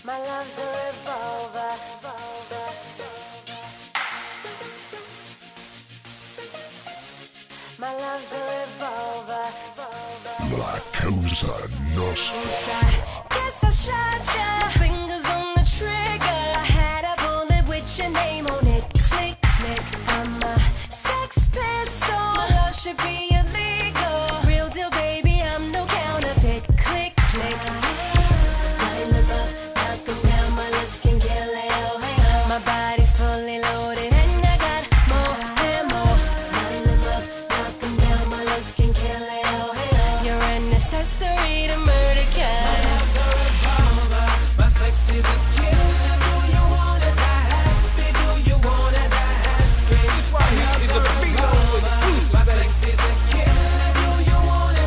My love's a revolver. My love's a revolver. La Cosa Nostra. Oops, I guess I shot ya. Fingers on the trigger.